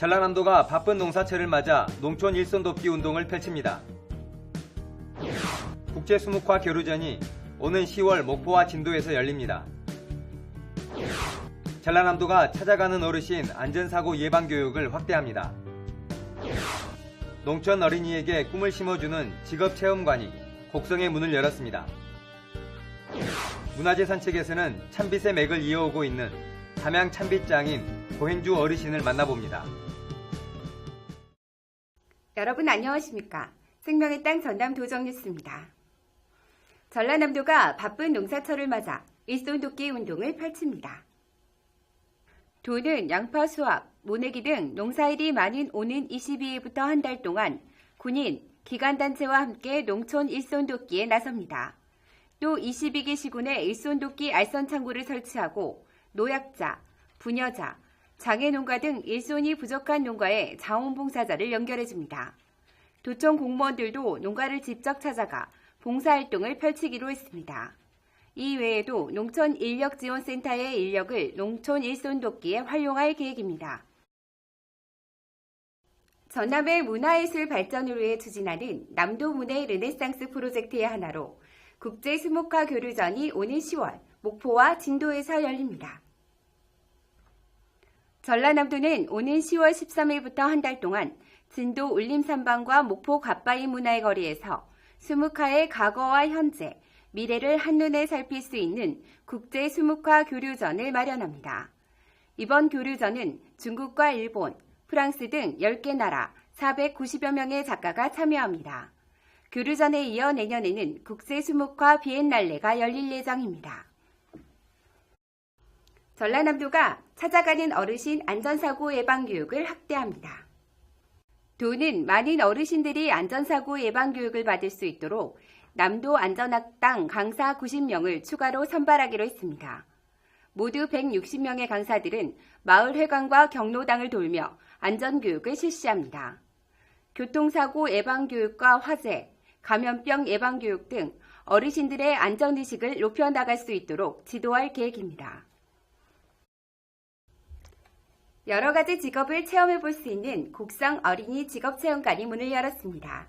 전라남도가 바쁜 농사철을 맞아 농촌 일손 돕기 운동을 펼칩니다. 국제수목화 교류전이 오는 10월 목포와 진도에서 열립니다. 전라남도가 찾아가는 어르신 안전사고 예방교육을 확대합니다. 농촌 어린이에게 꿈을 심어주는 직업체험관이 곡성의 문을 열었습니다. 문화재 산책에서는 참빗의 맥을 이어오고 있는 담양 참빗장인 고행주 어르신을 만나봅니다. 여러분 안녕하십니까? 생명의 땅 전남 도정뉴스입니다. 전라남도가 바쁜 농사철을 맞아 일손 돕기 운동을 펼칩니다. 도는 양파 수확, 모내기 등 농사일이 많은 오는 22일부터 한 달 동안 군인, 기관단체와 함께 농촌 일손 돕기에 나섭니다. 또 22기 시군에 일손 돕기 알선 창구를 설치하고 노약자, 부녀자, 장애농가 등 일손이 부족한 농가에 자원봉사자를 연결해줍니다. 도청 공무원들도 농가를 직접 찾아가 봉사활동을 펼치기로 했습니다. 이 외에도 농촌 인력지원센터의 인력을 농촌 일손 돕기에 활용할 계획입니다. 전남의 문화예술 발전을 위해 추진하는 남도문예 르네상스 프로젝트의 하나로 국제수목화 교류전이 오는 10월 목포와 진도에서 열립니다. 전라남도는 오는 10월 13일부터 한 달 동안 진도 울림산방과 목포 갓바위 문화의 거리에서 수묵화의 과거와 현재, 미래를 한눈에 살필 수 있는 국제수묵화 교류전을 마련합니다. 이번 교류전은 중국과 일본, 프랑스 등 10개 나라 490여 명의 작가가 참여합니다. 교류전에 이어 내년에는 국제수묵화 비엔날레가 열릴 예정입니다. 전라남도가 찾아가는 어르신 안전사고 예방교육을 확대합니다. 도는 많은 어르신들이 안전사고 예방교육을 받을 수 있도록 남도 안전학당 강사 90명을 추가로 선발하기로 했습니다. 모두 160명의 강사들은 마을 회관과 경로당을 돌며 안전교육을 실시합니다. 교통사고 예방교육과 화재, 감염병 예방교육 등 어르신들의 안전의식을 높여나갈 수 있도록 지도할 계획입니다. 여러 가지 직업을 체험해 볼 수 있는 곡성 어린이 직업체험관이 문을 열었습니다.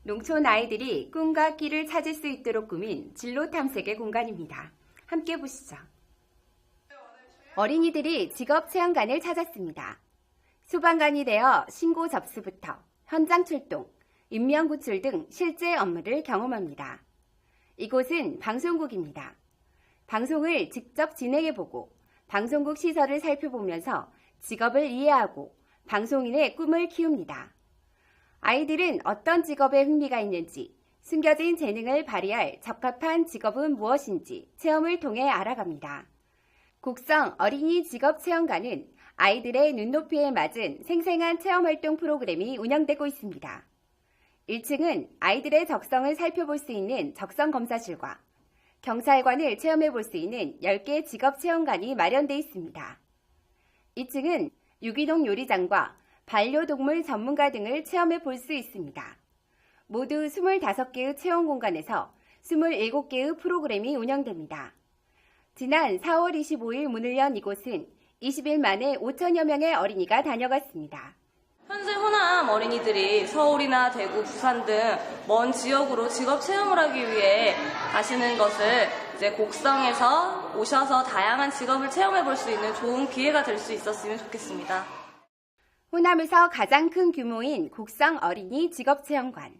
농촌 아이들이 꿈과 길을 찾을 수 있도록 꾸민 진로 탐색의 공간입니다. 함께 보시죠. 어린이들이 직업체험관을 찾았습니다. 소방관이 되어 신고 접수부터 현장 출동, 인명 구출 등 실제 업무를 경험합니다. 이곳은 방송국입니다. 방송을 직접 진행해보고 방송국 시설을 살펴보면서 직업을 이해하고 방송인의 꿈을 키웁니다. 아이들은 어떤 직업에 흥미가 있는지, 숨겨진 재능을 발휘할 적합한 직업은 무엇인지 체험을 통해 알아갑니다. 곡성 어린이 직업체험관은 아이들의 눈높이에 맞은 생생한 체험활동 프로그램이 운영되고 있습니다. 1층은 아이들의 적성을 살펴볼 수 있는 적성검사실과 경찰관을 체험해 볼 수 있는 10개 직업체험관이 마련되어 있습니다. 2층은 유기농 요리장과 반려동물 전문가 등을 체험해 볼 수 있습니다. 모두 25개의 체험 공간에서 27개의 프로그램이 운영됩니다. 지난 4월 25일 문을 연 이곳은 20일 만에 5천여 명의 어린이가 다녀갔습니다. 현재 호남 어린이들이 서울이나 대구, 부산 등 먼 지역으로 직업 체험을 하기 위해 가시는 것을 이제 곡성에서 오셔서 다양한 직업을 체험해 볼 수 있는 좋은 기회가 될 수 있었으면 좋겠습니다. 호남에서 가장 큰 규모인 곡성 어린이 직업체험관.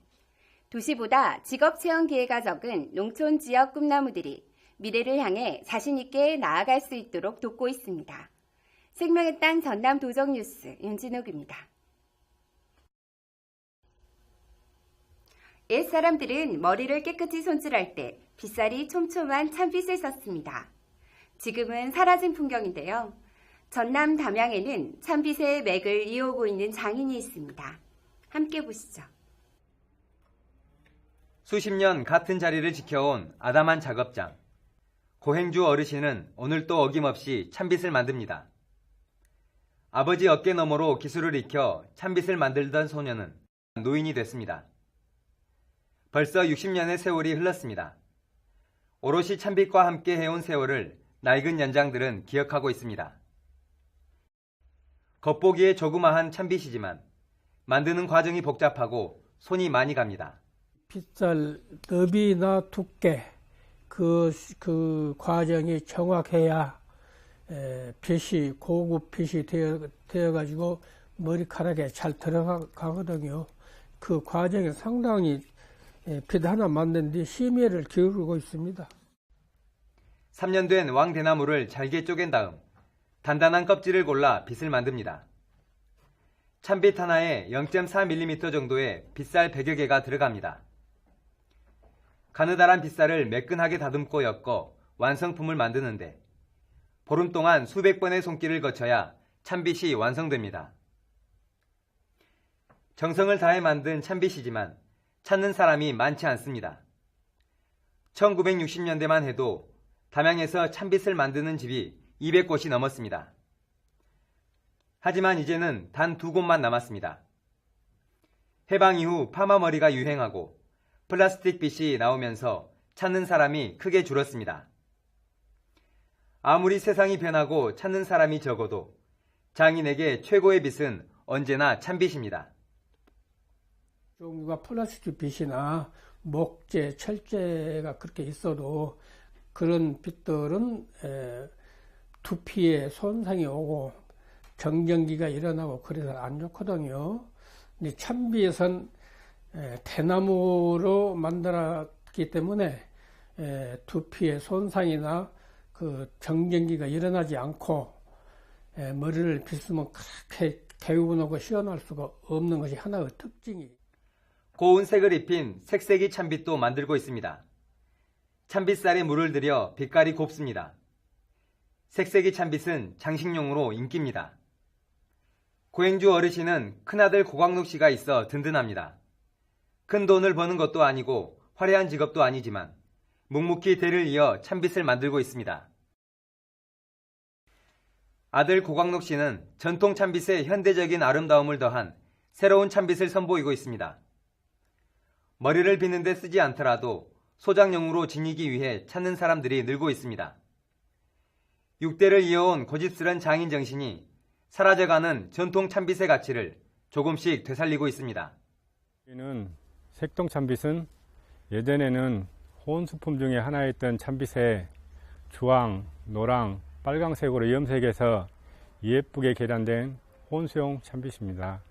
도시보다 직업체험 기회가 적은 농촌 지역 꿈나무들이 미래를 향해 자신있게 나아갈 수 있도록 돕고 있습니다. 생명의 땅 전남 도정뉴스 윤진욱입니다. 옛 사람들은 머리를 깨끗이 손질할 때 빗살이 촘촘한 참빗을 썼습니다. 지금은 사라진 풍경인데요. 전남 담양에는 참빗의 맥을 이어오고 있는 장인이 있습니다. 함께 보시죠. 수십 년 같은 자리를 지켜온 아담한 작업장. 고행주 어르신은 오늘 또 어김없이 참빗을 만듭니다. 아버지 어깨 너머로 기술을 익혀 참빗을 만들던 소녀는 노인이 됐습니다. 벌써 60년의 세월이 흘렀습니다. 오롯이 참빗과 함께 해온 세월을 낡은 연장들은 기억하고 있습니다. 겉보기에 조그마한 참빗이지만 만드는 과정이 복잡하고 손이 많이 갑니다. 빗살 너비나 두께 그 과정이 정확해야 빗이 고급 빗이 되어 가지고 머리카락에 잘 들어가거든요. 그 과정이 상당히 빗 하나 만드는데 심혈을 기울이고 있습니다. 3년 된 왕대나무를 잘게 쪼갠 다음 단단한 껍질을 골라 빗을 만듭니다. 참빗 하나에 0.4mm 정도의 빗살 100여 개가 들어갑니다. 가느다란 빗살을 매끈하게 다듬고 엮어 완성품을 만드는데 보름 동안 수백 번의 손길을 거쳐야 참빗이 완성됩니다. 정성을 다해 만든 참빗이지만 찾는 사람이 많지 않습니다. 1960년대만 해도 담양에서 참빗을 만드는 집이 200곳이 넘었습니다. 하지만 이제는 단 2곳만 남았습니다. 해방 이후 파마머리가 유행하고 플라스틱 빗이 나오면서 찾는 사람이 크게 줄었습니다. 아무리 세상이 변하고 찾는 사람이 적어도 장인에게 최고의 빗은 언제나 참빗입니다. 종류가 플라스틱 빗이나 목재, 철재가 그렇게 있어도 그런 빗들은 두피에 손상이 오고 정전기가 일어나고 그래서 안 좋거든요. 근데 참빗은 대나무로 만들었기 때문에 두피에 손상이나 그 정전기가 일어나지 않고 머리를 빗으면 그렇게 개운하고 시원할 수가 없는 것이 하나의 특징이. 고운 색을 입힌 색색이 참빗도 만들고 있습니다. 참빗살에 물을 들여 빛깔이 곱습니다. 색색이 참빗은 장식용으로 인기입니다. 고행주 어르신은 큰아들 고광록 씨가 있어 든든합니다. 큰 돈을 버는 것도 아니고 화려한 직업도 아니지만 묵묵히 대를 이어 참빗을 만들고 있습니다. 아들 고광록 씨는 전통 참빗에 현대적인 아름다움을 더한 새로운 참빗을 선보이고 있습니다. 머리를 빗는 데 쓰지 않더라도 소장용으로 지니기 위해 찾는 사람들이 늘고 있습니다. 6대를 이어온 고집스런 장인 정신이 사라져가는 전통 참빗의 가치를 조금씩 되살리고 있습니다. 색동 참빗은 예전에는 혼수품 중에 하나였던 참빗에 주황, 노랑, 빨강색으로 염색해서 예쁘게 개량된 혼수용 참빗입니다.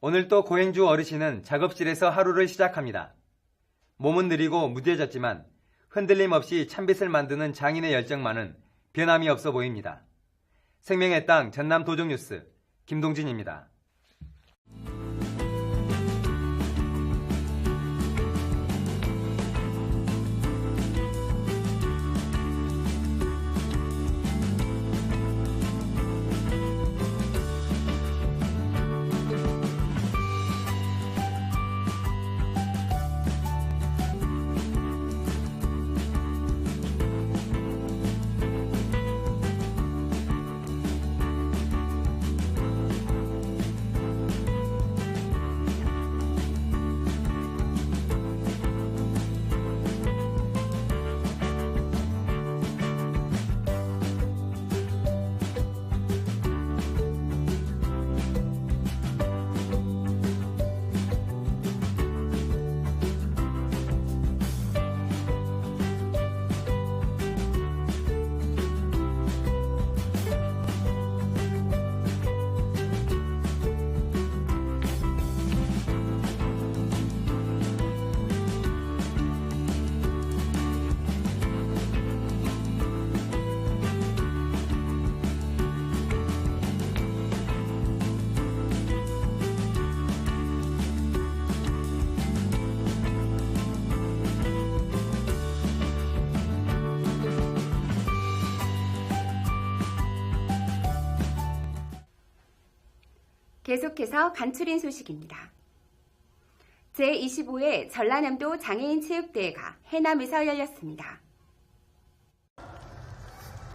오늘 또 고행주 어르신은 작업실에서 하루를 시작합니다. 몸은 느리고 무뎌졌지만 흔들림 없이 참빗을 만드는 장인의 열정만은 변함이 없어 보입니다. 생명의 땅 전남 도정뉴스 김동진입니다. 계속해서 간추린 소식입니다. 제25회 전라남도 장애인 체육대회가 해남에서 열렸습니다.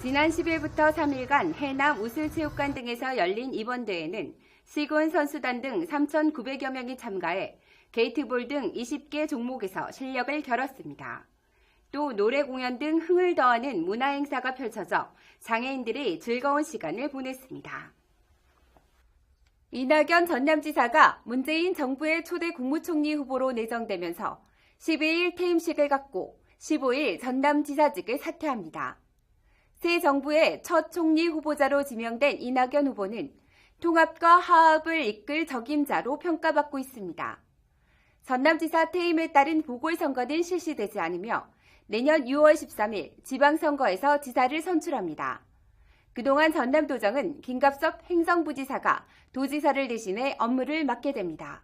지난 10일부터 3일간 해남 우슬체육관 등에서 열린 이번 대회는 시군 선수단 등 3,900여 명이 참가해 게이트볼 등 20개 종목에서 실력을 겨뤘습니다. 또 노래 공연 등 흥을 더하는 문화행사가 펼쳐져 장애인들이 즐거운 시간을 보냈습니다. 이낙연 전남지사가 문재인 정부의 초대 국무총리 후보로 내정되면서 12일 퇴임식을 갖고 15일 전남지사직을 사퇴합니다. 새 정부의 첫 총리 후보자로 지명된 이낙연 후보는 통합과 화합을 이끌 적임자로 평가받고 있습니다. 전남지사 퇴임에 따른 보궐선거는 실시되지 않으며 내년 6월 13일 지방선거에서 지사를 선출합니다. 그동안 전남도정은 김갑석 행정부지사가 도지사를 대신해 업무를 맡게 됩니다.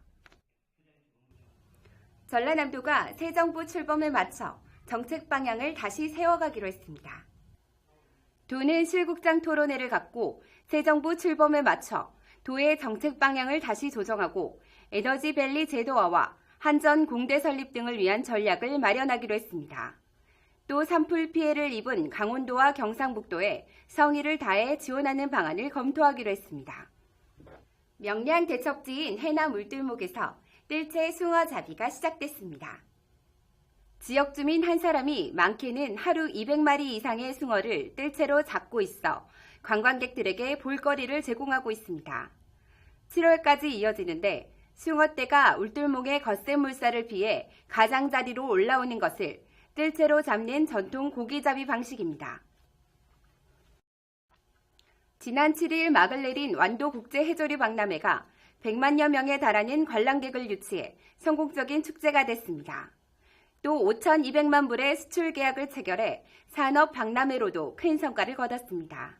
전라남도가 새 정부 출범에 맞춰 정책 방향을 다시 세워가기로 했습니다. 도는 실국장 토론회를 갖고 새 정부 출범에 맞춰 도의 정책 방향을 다시 조정하고 에너지밸리 제도화와 한전 공대 설립 등을 위한 전략을 마련하기로 했습니다. 또 산불 피해를 입은 강원도와 경상북도에 성의를 다해 지원하는 방안을 검토하기로 했습니다. 명량 대척지인 해남 울들목에서 뜰채 숭어 잡이가 시작됐습니다. 지역 주민 한 사람이 많게는 하루 200마리 이상의 숭어를 뜰채로 잡고 있어 관광객들에게 볼거리를 제공하고 있습니다. 7월까지 이어지는데 숭어떼가 울들목의 거센 물살을 피해 가장자리로 올라오는 것을 뜰채로 잡는 전통 고기잡이 방식입니다. 지난 7일 막을 내린 완도국제해조류 박람회가 100만여 명에 달하는 관람객을 유치해 성공적인 축제가 됐습니다. 또 5,200만 불의 수출 계약을 체결해 산업 박람회로도 큰 성과를 거뒀습니다.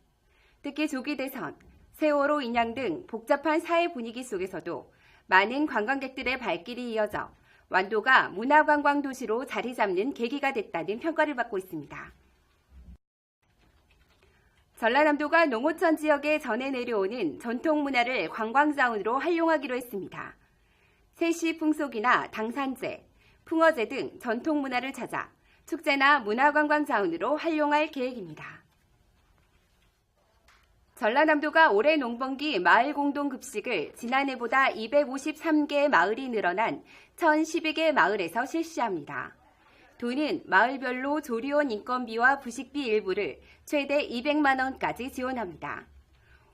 특히 조기대선, 세월호 인양 등 복잡한 사회 분위기 속에서도 많은 관광객들의 발길이 이어져 완도가 문화관광 도시로 자리 잡는 계기가 됐다는 평가를 받고 있습니다. 전라남도가 농어촌 지역에 전해 내려오는 전통 문화를 관광자원으로 활용하기로 했습니다. 세시 풍속이나 당산제, 풍어제 등 전통 문화를 찾아 축제나 문화관광 자원으로 활용할 계획입니다. 전라남도가 올해 농번기 마을 공동급식을 지난해보다 253개의 마을이 늘어난 1,012개 마을에서 실시합니다. 도는 마을별로 조리원 인건비와 부식비 일부를 최대 200만 원까지 지원합니다.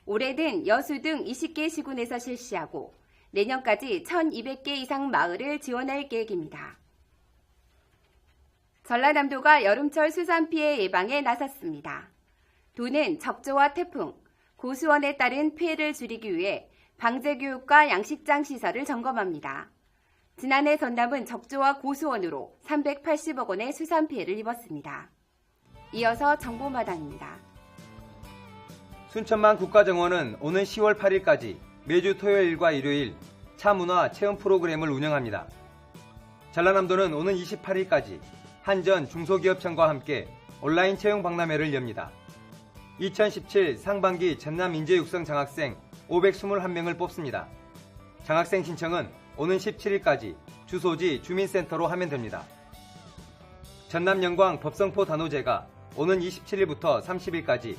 올해는 여수 등 20개 시군에서 실시하고 내년까지 1,200개 이상 마을을 지원할 계획입니다. 전라남도가 여름철 수산 피해 예방에 나섰습니다. 도는 적조와 태풍, 고수원에 따른 피해를 줄이기 위해 방제교육과 양식장 시설을 점검합니다. 지난해 전남은 적조와 고수원으로 380억 원의 수산 피해를 입었습니다. 이어서 정보마당입니다. 순천만 국가정원은 오는 10월 8일까지 매주 토요일과 일요일 차문화 체험 프로그램을 운영합니다. 전라남도는 오는 28일까지 한전 중소기업청과 함께 온라인 채용 박람회를 엽니다. 2017 상반기 전남인재육성 장학생 521명을 뽑습니다. 장학생 신청은 오는 17일까지 주소지 주민센터로 하면 됩니다. 전남 영광 법성포 단오제가 오는 27일부터 30일까지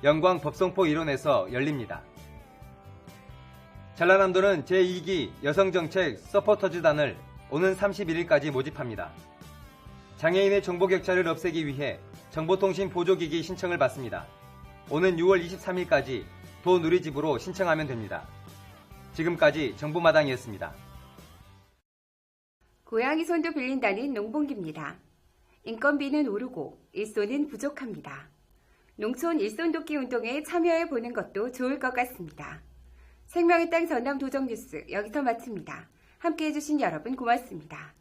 영광 법성포 일원에서 열립니다. 전라남도는 제2기 여성정책 서포터즈단을 오는 31일까지 모집합니다. 장애인의 정보격차를 없애기 위해 정보통신 보조기기 신청을 받습니다. 오는 6월 23일까지 도 누리집으로 신청하면 됩니다. 지금까지 정보마당이었습니다. 고양이 손도 빌린다는 농번기입니다. 인건비는 오르고 일손은 부족합니다. 농촌 일손 돕기 운동에 참여해 보는 것도 좋을 것 같습니다. 생명의 땅 전남 도정 뉴스 여기서 마칩니다. 함께해 주신 여러분 고맙습니다.